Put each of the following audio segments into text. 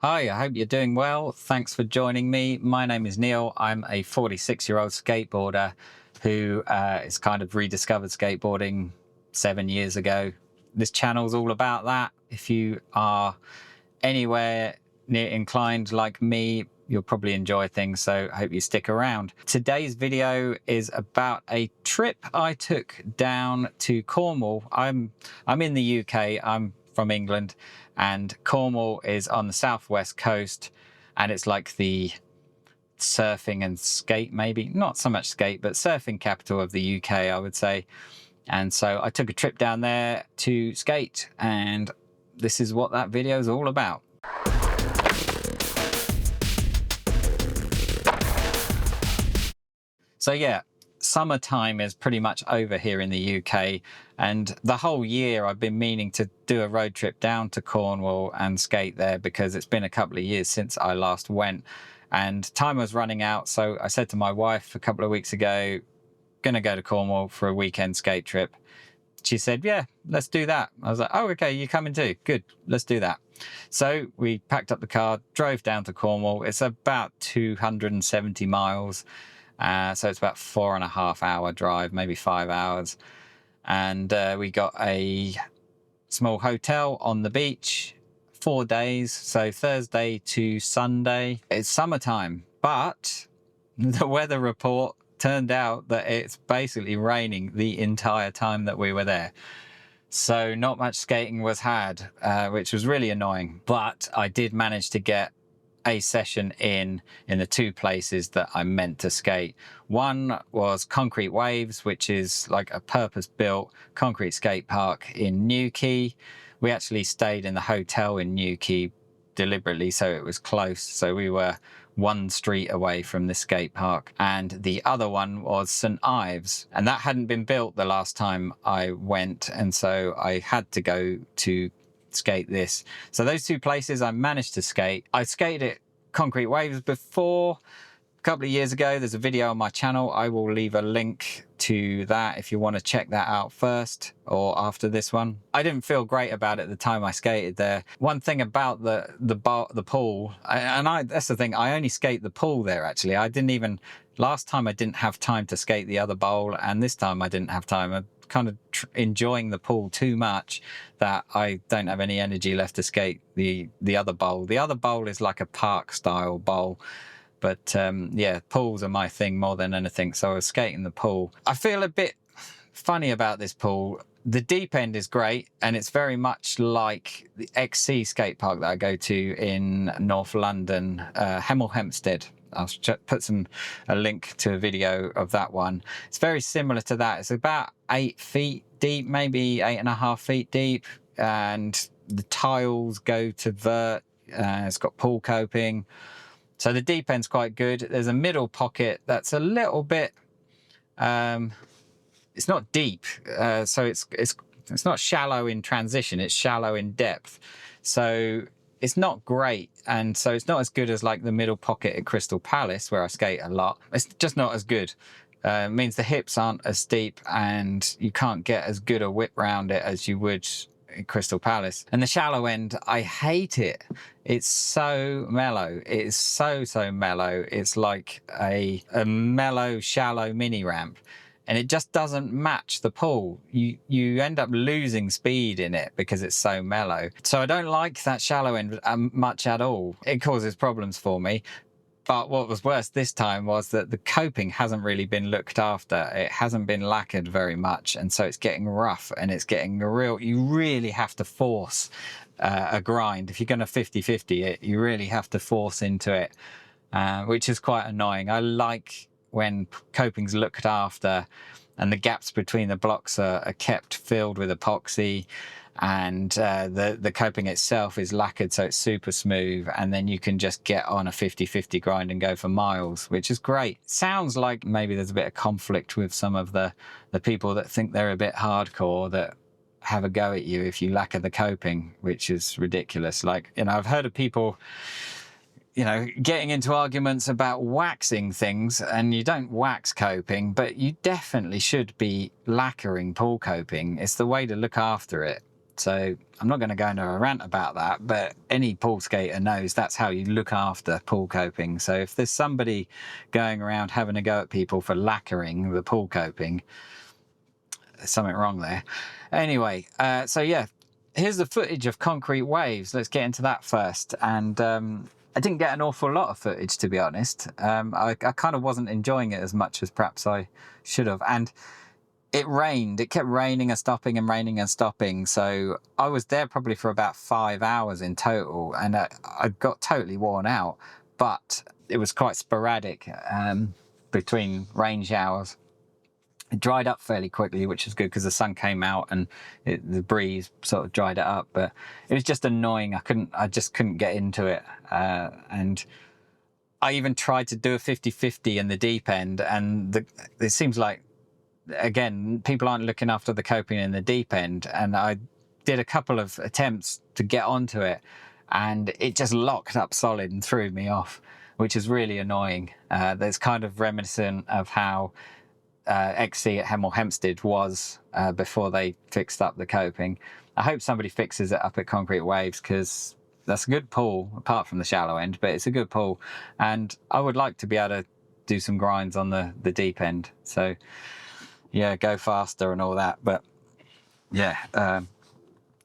Hi, I hope you're doing well. Thanks for joining me. My name is Neil. I'm a 46-year-old skateboarder who has kind of rediscovered skateboarding 7 years ago. This channel's all about that. If you are anywhere near inclined like me, you'll probably enjoy things, so I hope you stick around. Today's video is about a trip I took down to Cornwall. I'm in the UK, I'm from England, and Cornwall is on the southwest coast, and it's like the surfing and skate, maybe not so much skate, but surfing capital of the UK, I would say. And so I took a trip down there to skate, and this is what that video is all about. So yeah, summertime is pretty much over here in the UK, and the whole year I've been meaning to do a road trip down to Cornwall and skate there because it's been a couple of years since I last went and time was running out. So I said to my wife a couple of weeks ago, gonna go to Cornwall for a weekend skate trip. She said, yeah, let's do that. I was like, oh, okay, you coming too? Good, let's do that. So we packed up the car, drove down to Cornwall. It's about 270 miles. So it's about 4.5 hour drive, maybe 5 hours. And we got a small hotel on the beach, 4 days. So Thursday to Sunday. It's summertime, but the weather report turned out that it's basically raining the entire time that we were there. So not much skating was had, which was really annoying. But I did manage to get a session in the two places that I meant to skate. One was Concrete Waves, which is like a purpose-built concrete skate park in Newquay. We actually stayed in the hotel in Newquay deliberately, so it was close. So we were one street away from the skate park. And the other one was St Ives, and that hadn't been built the last time I went, and so I had to go to skate this. So those two places I managed to skate. I skated at Concrete Waves before a couple of years ago. There's a video on my channel. I will leave a link to that if you want to check that out first or after this one. I didn't feel great about it the time I skated there. One thing about the pool, that's the thing, I only skate the pool there actually. Last time I didn't have time to skate the other bowl, and this time I didn't have time. I'm kind of enjoying the pool too much that I don't have any energy left to skate the other bowl. The other bowl is like a park style bowl. But yeah, pools are my thing more than anything. So I was skating the pool. I feel a bit funny about this pool. The deep end is great, and it's very much like the XC skate park that I go to in North London, Hemel Hempstead. I'll put a link to a video of that one. It's very similar to that. It's about 8 feet deep, maybe 8.5 feet deep, and the tiles go to vert. It's got pool coping. So the deep end's quite good. There's a middle pocket that's a little bit, it's not deep. So it's not shallow in transition, it's shallow in depth. So it's not great. And so it's not as good as like the middle pocket at Crystal Palace where I skate a lot. It's just not as good. It means the hips aren't as steep and you can't get as good a whip round it as you would in Crystal Palace. And the shallow end, I hate it. It's so mellow. It is so mellow. It's like a mellow, shallow mini ramp. And it just doesn't match the pool. You end up losing speed in it because it's so mellow. So I don't like that shallow end much at all. It causes problems for me. But what was worse this time was that the coping hasn't really been looked after. It hasn't been lacquered very much. And so it's getting rough and it's getting you really have to force a grind. If you're going to 50-50 it, you really have to force into it, which is quite annoying. I like when coping's looked after and the gaps between the blocks are kept filled with epoxy, and the coping itself is lacquered so it's super smooth, and then you can just get on a 50-50 grind and go for miles, which is great. Sounds like maybe there's a bit of conflict with some of the people that think they're a bit hardcore that have a go at you if you lacquer the coping, which is ridiculous. Like, you know, I've heard of people, you know, getting into arguments about waxing things, and you don't wax coping, but you definitely should be lacquering pool coping. It's the way to look after it. So I'm not going to go into a rant about that, but any pool skater knows that's how you look after pool coping. So if there's somebody going around having a go at people for lacquering the pool coping, there's something wrong there. Anyway, so yeah, here's the footage of concrete waves. Let's get into that first. And I didn't get an awful lot of footage, to be honest. I kind of wasn't enjoying it as much as perhaps I should have. And it rained. It kept raining and stopping and raining and stopping. So I was there probably for about 5 hours in total, and I got totally worn out. But it was quite sporadic between rain showers. It dried up fairly quickly, which is good because the sun came out and the breeze sort of dried it up. But it was just annoying. I just couldn't get into it. And I even tried to do a 50-50 in the deep end, and it seems like, again, people aren't looking after the coping in the deep end. And I did a couple of attempts to get onto it, and it just locked up solid and threw me off, which is really annoying. That's kind of reminiscent of how XC at Hemel Hempstead was before they fixed up the coping. I hope somebody fixes it up at Concrete Waves, because that's a good pool, apart from the shallow end, but it's a good pool. And I would like to be able to do some grinds on the deep end. So yeah, go faster and all that. But yeah,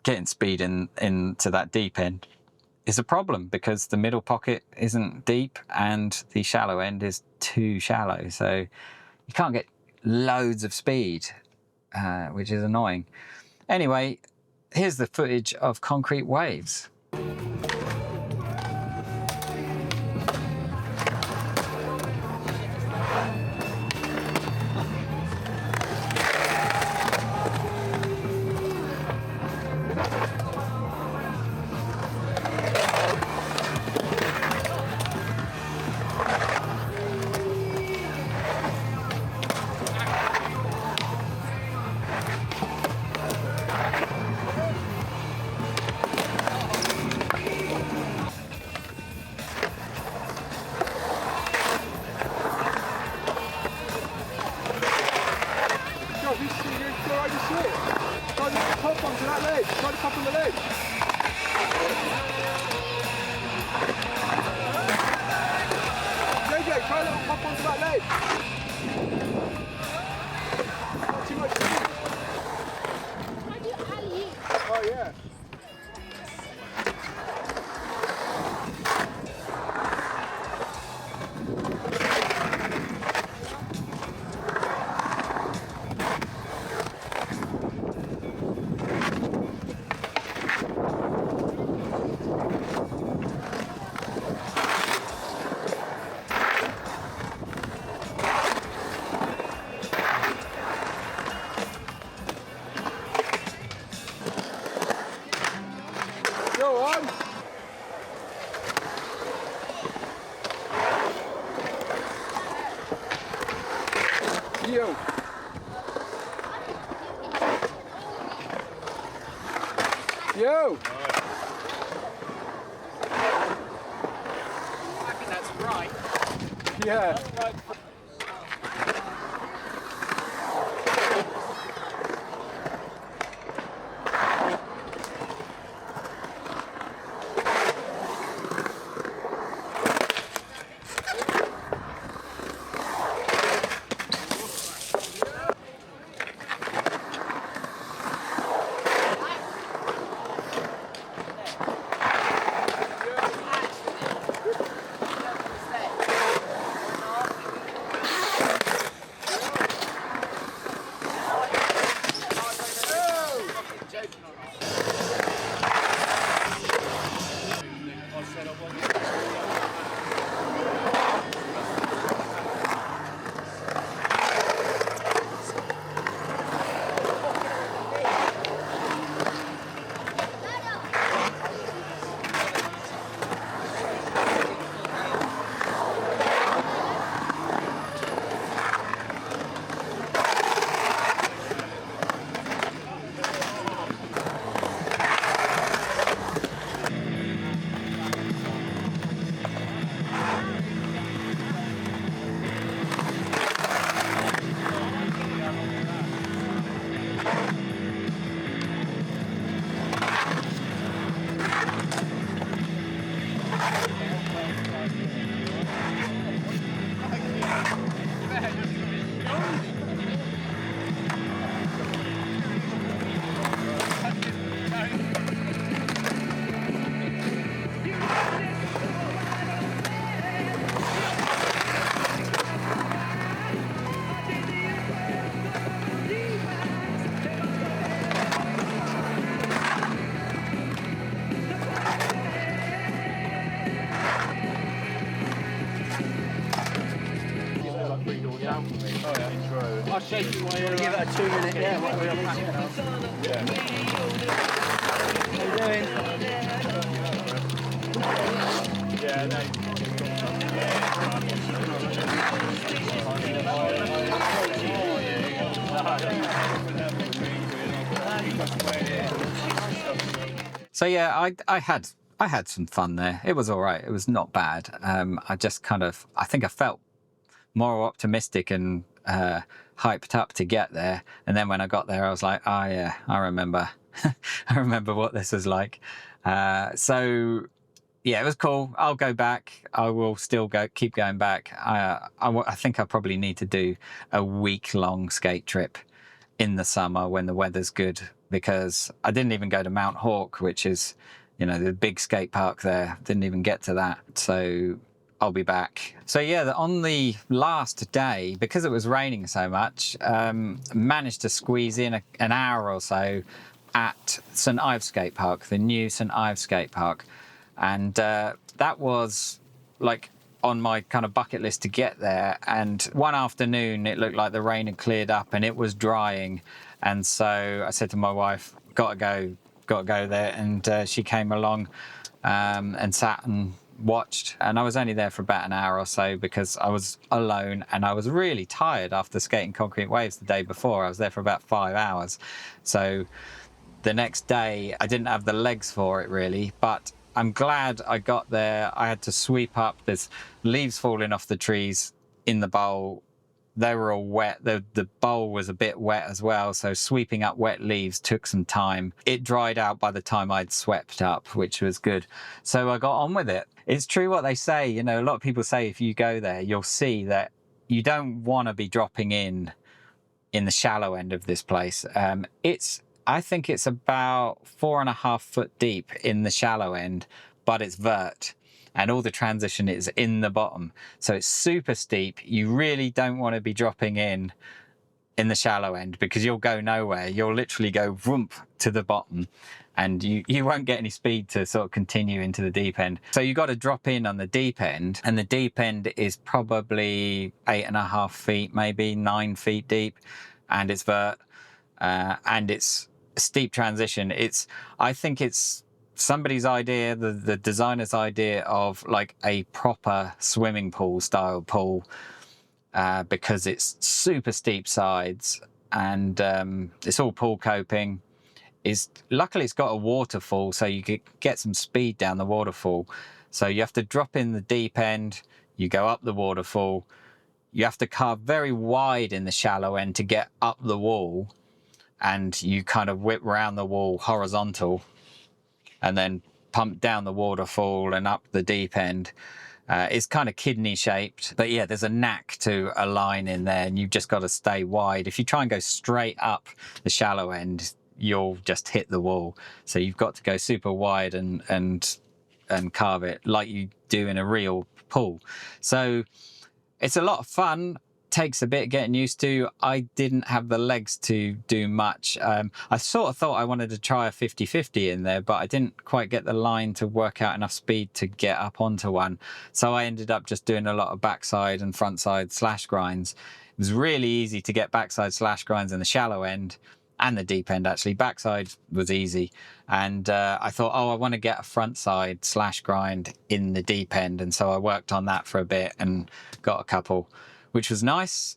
getting speed into that deep end is a problem, because the middle pocket isn't deep and the shallow end is too shallow. So you can't get loads of speed, which is annoying. Anyway, here's the footage of Concrete Waves. Yo. Yo. I think that's right. Yeah. I'll shake you while you're give it a 2 minute, yeah, while we're practicing. How you doing? Yeah, no. So yeah, I had some fun there. It was all right. It was not bad. I just I think I felt more optimistic and hyped up to get there. And then when I got there, I was like, oh yeah, I remember. I remember what this was like. So yeah, it was cool. I'll go back. I will still keep going back. I think I probably need to do a week-long skate trip in the summer when the weather's good, because I didn't even go to Mount Hawke, which is, you know, the big skate park there. Didn't even get to that. So I'll be back. So yeah, on the last day, because it was raining so much, managed to squeeze in an hour or so at St Ives Skate Park, the new St Ives Skate Park. And that was like on my kind of bucket list to get there. And one afternoon, it looked like the rain had cleared up and it was drying. And so I said to my wife, gotta go there. And she came along and sat and watched. And I was only there for about an hour or so because I was alone and I was really tired after skating concrete waves the day before. I was there for about 5 hours. So the next day, I didn't have the legs for it really, but I'm glad I got there. I had to sweep up. There's leaves falling off the trees in the bowl. They were all wet. The bowl was a bit wet as well. So sweeping up wet leaves took some time. It dried out by the time I'd swept up, which was good. So I got on with it. It's true what they say. You know, a lot of people say if you go there, you'll see that you don't want to be dropping in the shallow end of this place. I think it's about 4.5 foot deep in the shallow end, but it's vert and all the transition is in the bottom. So it's super steep. You really don't want to be dropping in the shallow end because you'll go nowhere. You'll literally go vroomp to the bottom and you won't get any speed to sort of continue into the deep end. So you got to drop in on the deep end, and the deep end is probably 8.5 feet, maybe 9 feet deep, and it's vert and it's steep transition. I think it's somebody's idea, the designer's idea of like a proper swimming pool style pool, because it's super steep sides and it's all pool coping. Luckily it's got a waterfall, so you could get some speed down the waterfall. So you have to drop in the deep end, you go up the waterfall, you have to carve very wide in the shallow end to get up the wall, and you kind of whip around the wall horizontal and then pump down the waterfall and up the deep end. It's kind of kidney shaped, but yeah, there's a knack to a line in there and you've just got to stay wide. If you try and go straight up the shallow end, you'll just hit the wall. So you've got to go super wide and carve it like you do in a real pool. So it's a lot of fun. Takes a bit getting used to. I didn't have the legs to do much. I sort of thought I wanted to try a 50-50 in there, but I didn't quite get the line to work out enough speed to get up onto one. So I ended up just doing a lot of backside and frontside slash grinds. It was really easy to get backside slash grinds in the shallow end and the deep end actually. Backside was easy. And I thought, I want to get a frontside slash grind in the deep end. And so I worked on that for a bit and got a couple, which was nice.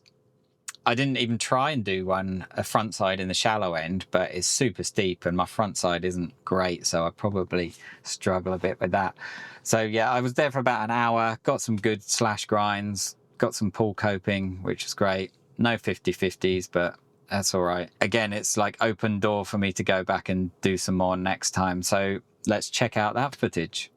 I didn't even try and do a front side in the shallow end, but it's super steep and my front side isn't great, so I probably struggle a bit with that. So yeah, I was there for about an hour, got some good slash grinds, got some pool coping, which was great. No 50-50s, but that's all right. Again, it's like open door for me to go back and do some more next time. So let's check out that footage.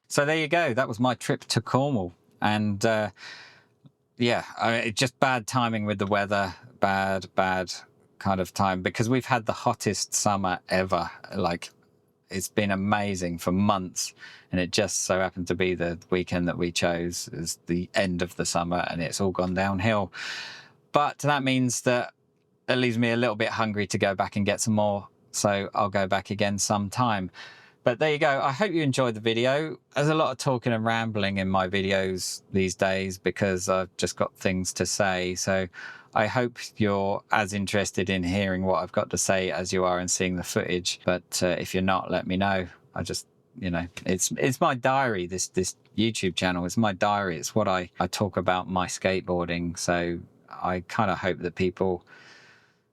So there you go. That was my trip to Cornwall. And yeah, just bad timing with the weather. Bad kind of time, because we've had the hottest summer ever. Like, it's been amazing for months, and it just so happened to be the weekend that we chose as the end of the summer, and it's all gone downhill. But that means that it leaves me a little bit hungry to go back and get some more, so I'll go back again sometime. But there you go. I hope you enjoyed the video. There's a lot of talking and rambling in my videos these days because I've just got things to say. So I hope you're as interested in hearing what I've got to say as you are in seeing the footage. But if you're not, let me know. I just, you know, it's my diary, this YouTube channel. It's my diary. It's what I talk about my skateboarding. So I kind of hope that people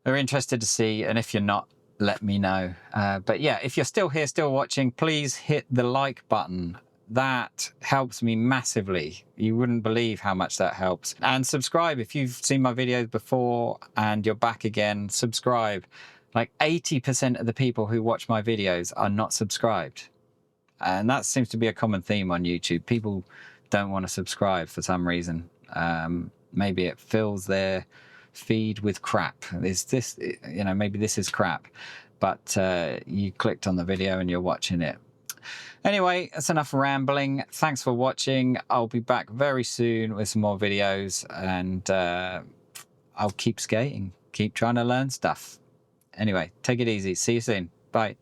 are interested to see. And if you're not, let me know. But yeah, if you're still here, still watching, please hit the like button. That helps me massively. You wouldn't believe how much that helps. And subscribe if you've seen my videos before and you're back again. Subscribe. Like 80% of the people who watch my videos are not subscribed. And that seems to be a common theme on YouTube. People don't want to subscribe for some reason. Maybe it fills their feed with crap. Is this, you know, maybe this is crap, but you clicked on the video and you're watching it. Anyway, that's enough rambling. Thanks for watching. I'll be back very soon with some more videos, and I'll keep skating, keep trying to learn stuff. Anyway, take it easy. See you soon. Bye.